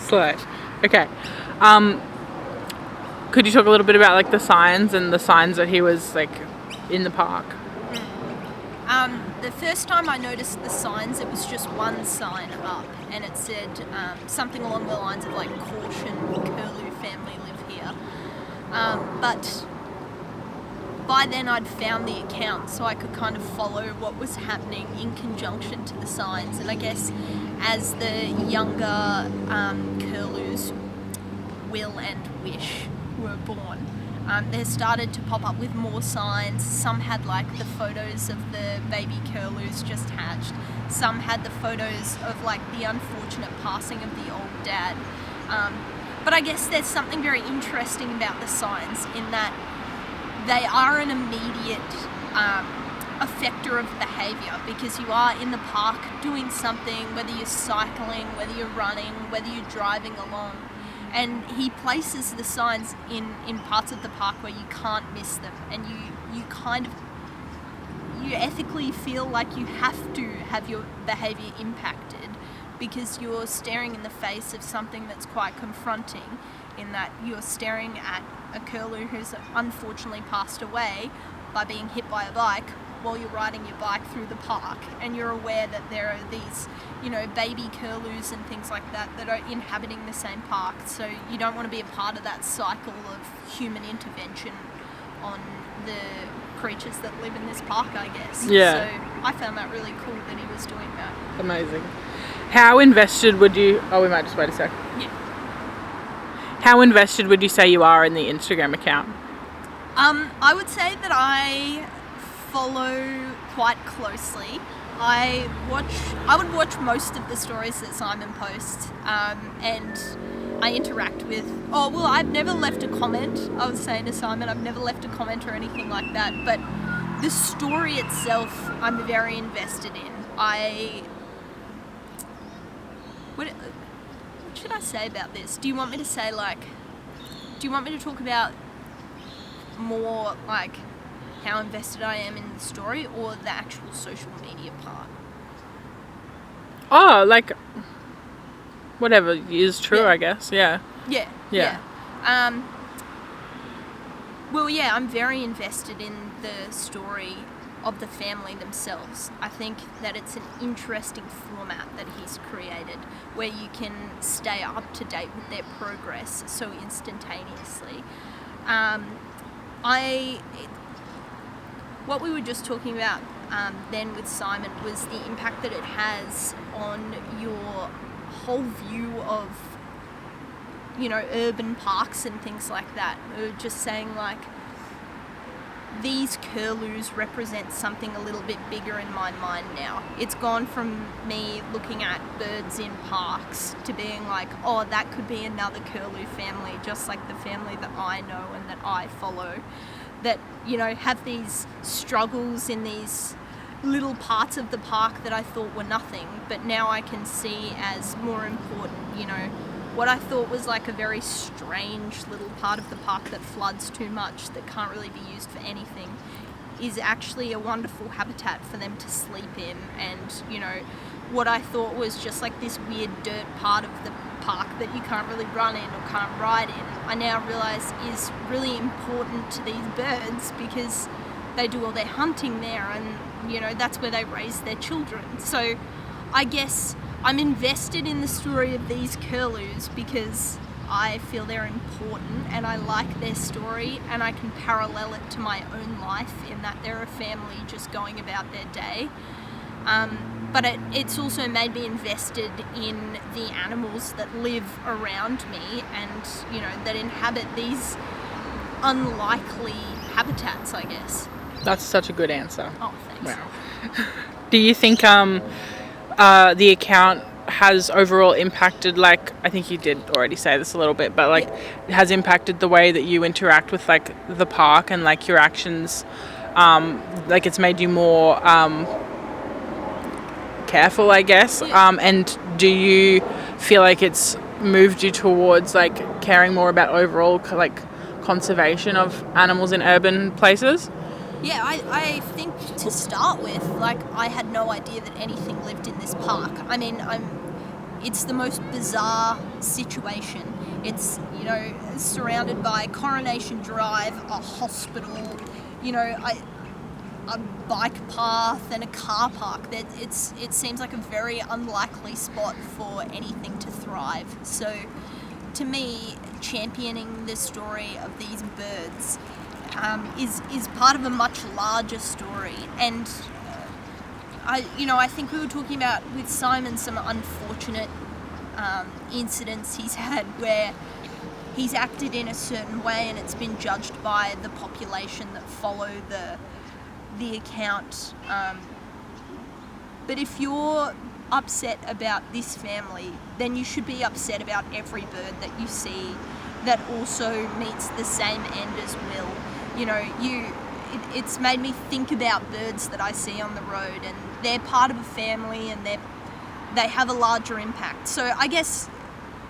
Slay. Okay. Could you talk a little bit about like the signs that he was like in the park? The first time I noticed the signs, it was just one sign up, and it said something along the lines of like "Caution, Curlew family live here." But by then I'd found the account, so I could kind of follow what was happening in conjunction to the signs. And I guess as the younger curlews, Will and Wish, were born, they started to pop up with more signs. Some had like the photos of the baby curlews just hatched. Some had the photos of like the unfortunate passing of the old dad. But I guess there's something very interesting about the signs in that they are an immediate effector of behaviour, because you are in the park doing something, whether you're cycling, whether you're running, whether you're driving along. And he places the signs in parts of the park where you can't miss them, and you ethically feel like you have to have your behaviour impacted, because you're staring in the face of something that's quite confronting, in that you're staring at a curlew who's unfortunately passed away by being hit by a bike while you're riding your bike through the park, and you're aware that there are these, baby curlews and things like that that are inhabiting the same park, so you don't want to be a part of that cycle of human intervention on the creatures that live in this park, I guess. Yeah. So I found that really cool that he was doing that. Amazing. How invested would you... Oh, we might just wait a sec. Yeah. How invested would you say you are in the Instagram account? I would say that I follow quite closely. I would watch most of the stories that Simon posts, and I interact with... I've never left a comment. I was saying to Simon, I've never left a comment or anything like that, but the story itself I'm very invested in. What should I say about this? Do you want me to say, do you want me to talk about more, how invested I am in the story, or the actual social media part? Oh, whatever is true, Yeah. I guess. Yeah. Yeah. I'm very invested in the story of the family themselves. I think that it's an interesting format that he's created, where you can stay up to date with their progress so instantaneously. What we were just talking about then with Simon was the impact that it has on your whole view of, urban parks and things like that. We were just saying, these curlews represent something a little bit bigger in my mind now. It's gone from me looking at birds in parks to being that could be another curlew family, just like the family that I know and that I follow, that, have these struggles in these little parts of the park that I thought were nothing, but now I can see as more important. What I thought was a very strange little part of the park that floods too much, that can't really be used for anything, is actually a wonderful habitat for them to sleep in. And, what I thought was just this weird dirt part of the park that you can't really run in or can't ride in, I now realise is really important to these birds, because they do all their hunting there, and, that's where they raise their children. So I guess I'm invested in the story of these curlews because I feel they're important and I like their story, and I can parallel it to my own life in that they're a family just going about their day. But it's also made me invested in the animals that live around me and, that inhabit these unlikely habitats, I guess. That's such a good answer. Oh, thanks. Wow. Do you think the account has overall impacted, I think you did already say this a little bit, but it has impacted the way that you interact with the park and your actions, it's made you more careful, I guess? Yeah. And do you feel like it's moved you towards caring more about overall conservation of animals in urban places? Yeah, I think to start with, I had no idea that anything lived in this park. I mean, it's the most bizarre situation. It's, you know, surrounded by Coronation Drive, a hospital, you know, a bike path and a car park. That it seems like a very unlikely spot for anything to thrive. So to me, championing the story of these birds is part of a much larger story. And I think we were talking about with Simon some unfortunate incidents he's had where he's acted in a certain way and it's been judged by the population that follow the account. But if you're upset about this family, then you should be upset about every bird that you see that also meets the same end as Will. You know, it's made me think about birds that I see on the road, and they're part of a family and they have a larger impact. So I guess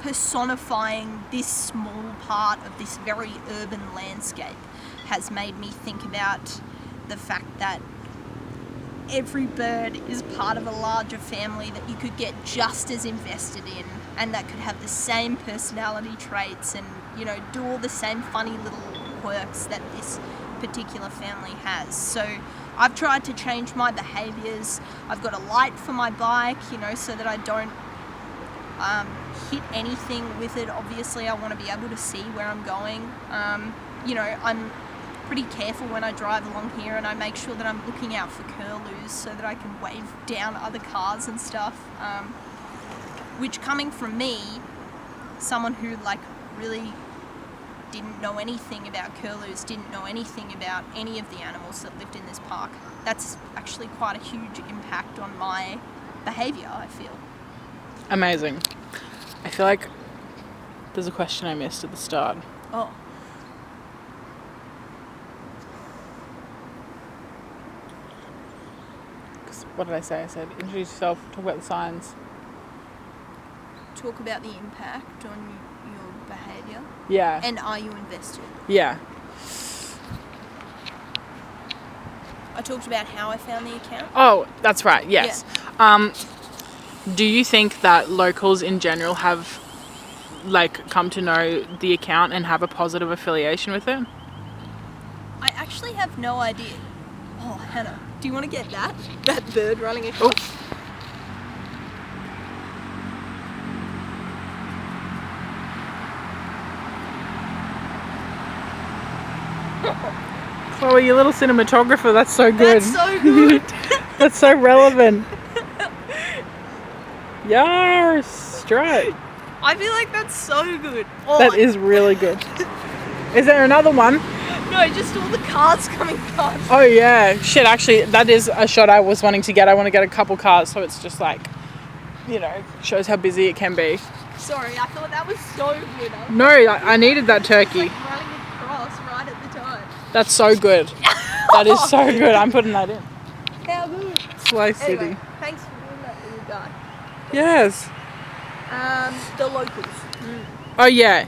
personifying this small part of this very urban landscape has made me think about the fact that every bird is part of a larger family that you could get just as invested in, and that could have the same personality traits and, you know, do all the same funny little quirks that this particular family has. So I've tried to change my behaviours. I've got a light for my bike, you know, so that I don't hit anything with it. Obviously I want to be able to see where I'm going. You know, I'm pretty careful when I drive along here, and I make sure that I'm looking out for curlews so that I can wave down other cars and stuff, which, coming from me, someone who like really didn't know anything about curlews, didn't know anything about any of the animals that lived in this park, that's actually quite a huge impact on my behaviour, I feel. Amazing. I feel like there's a question I missed at the start. Oh. What did I say? I said, introduce yourself, talk about the signs. Talk about the impact on your behaviour. Yeah. And are you invested? Yeah. I talked about how I found the account. Oh, that's right, yes. Yeah. Do you think that locals in general have, like, come to know the account and have a positive affiliation with it? I actually have no idea. Oh, Hannah, do you want to get that bird running across? Chloe, you little cinematographer, that's so good. That's so good. That's so relevant. Yes, straight. I feel like that's so good. Oh, that is really good. Is there another one? No, just all the cars coming past. Oh yeah, shit, actually that is a shot I was wanting to get. I want to get a couple cars so it's just like, you know, shows how busy it can be. Sorry, I thought that was so good. No, I needed that turkey. Like running across right at the time. That's so good. That is so good. I'm putting that in. How good. Sly City. Anyway, thanks for doing that little guy. Yes. The locals. Oh yeah.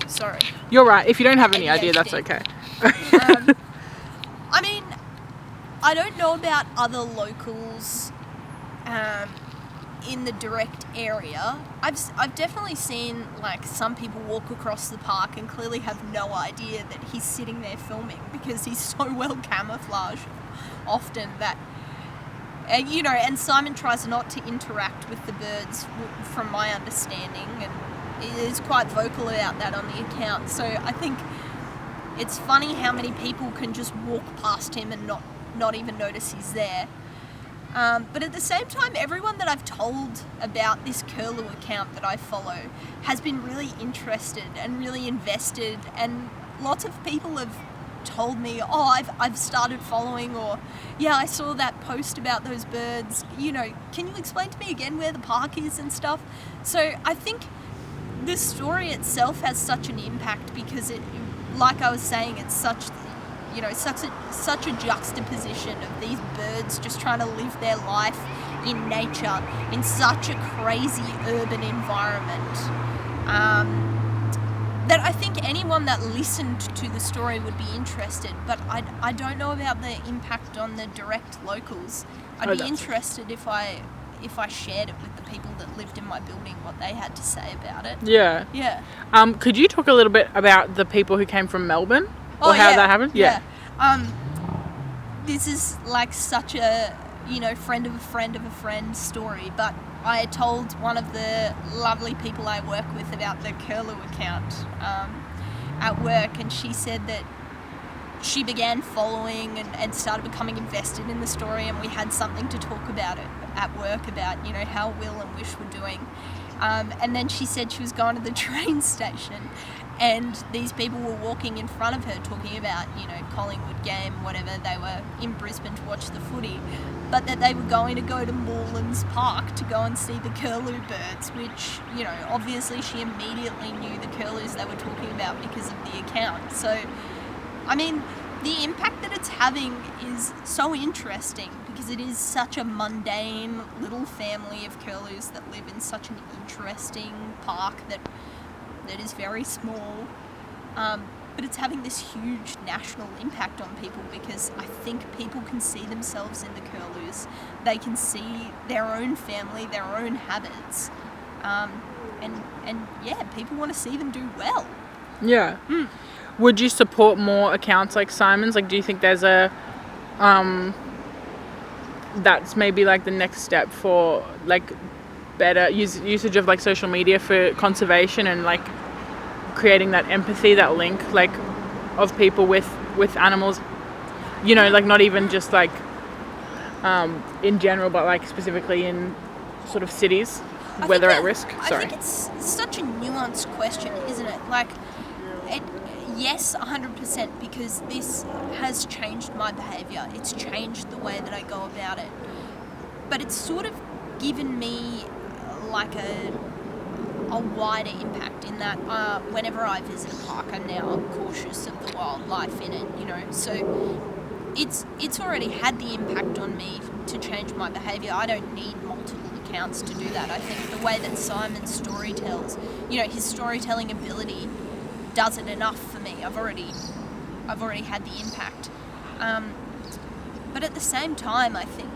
Sorry. You're right. If you don't have any idea, that's okay. I mean, I don't know about other locals in the direct area. I've definitely seen like some people walk across the park and clearly have no idea that he's sitting there filming because he's so well camouflaged often that you know, and Simon tries not to interact with the birds from my understanding, and he is quite vocal about that on the account. So I think it's funny how many people can just walk past him and not even notice he's there. But at the same time, everyone that I've told about this curlew account that I follow has been really interested and really invested, and lots of people have told me, oh, I've started following, or yeah, I saw that post about those birds, you know, can you explain to me again where the park is and stuff? So I think the story itself has such an impact because it, like I was saying, it's such, you know, such a juxtaposition of these birds just trying to live their life in nature in such a crazy urban environment. That I think anyone that listened to the story would be interested, but I don't know about the impact on the direct locals. I'd be interested if I if I shared it with the people that lived in my building, what they had to say about it. Yeah. Yeah. Could you talk a little bit about the people who came from Melbourne? Or how that happened? Yeah. This is like such a, friend of a friend of a friend story, but I told one of the lovely people I work with about the Curlew account at work, and she said that she began following and started becoming invested in the story, and we had something to talk about it at work about, how Will and Wish were doing. And then she said she was going to the train station, and these people were walking in front of her talking about, Collingwood game, whatever, they were in Brisbane to watch the footy, but that they were going to go to Morelands Park to go and see the Curlew birds, which, obviously she immediately knew the Curlews they were talking about because of the account. So, I mean, the impact that it's having is so interesting because it is such a mundane little family of Curlews that live in such an interesting park that is very small. But it's having this huge national impact on people because I think people can see themselves in the Curlews. They can see their own family, their own habits. And yeah, people want to see them do well. Yeah. Would you support more accounts like Simon's? Like, do you think there's a, that's maybe like the next step for like better usage of like social media for conservation and like creating that empathy, that link like of people with animals, like not even just like in general, but like specifically in sort of cities where they're at risk? I think it's such a nuanced question, isn't it? Like, yes, 100%, because this has changed my behaviour. It's changed the way that I go about it. But it's sort of given me like a wider impact in that whenever I visit a park, I'm now cautious of the wildlife in it, So it's already had the impact on me to change my behaviour. I don't need multiple accounts to do that. I think the way that Simon's story tells, his storytelling ability does it enough for me. I've already had the impact. But at the same time, I think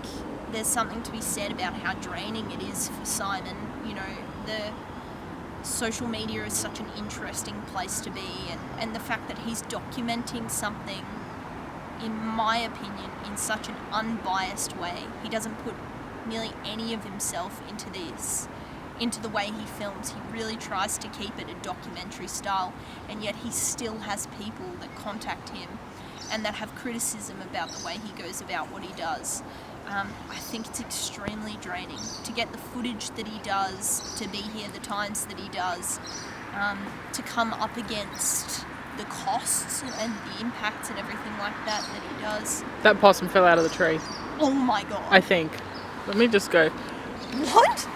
there's something to be said about how draining it is for Simon. The social media is such an interesting place to be, and the fact that he's documenting something, in my opinion, in such an unbiased way. He doesn't put nearly any of himself into the way he films. He really tries to keep it a documentary style, and yet he still has people that contact him and that have criticism about the way he goes about what he does. I think it's extremely draining to get the footage that he does, to be here the times that he does, to come up against the costs and the impacts and everything like that he does. That possum fell out of the tree. Oh my god. I think. Let me just go. What?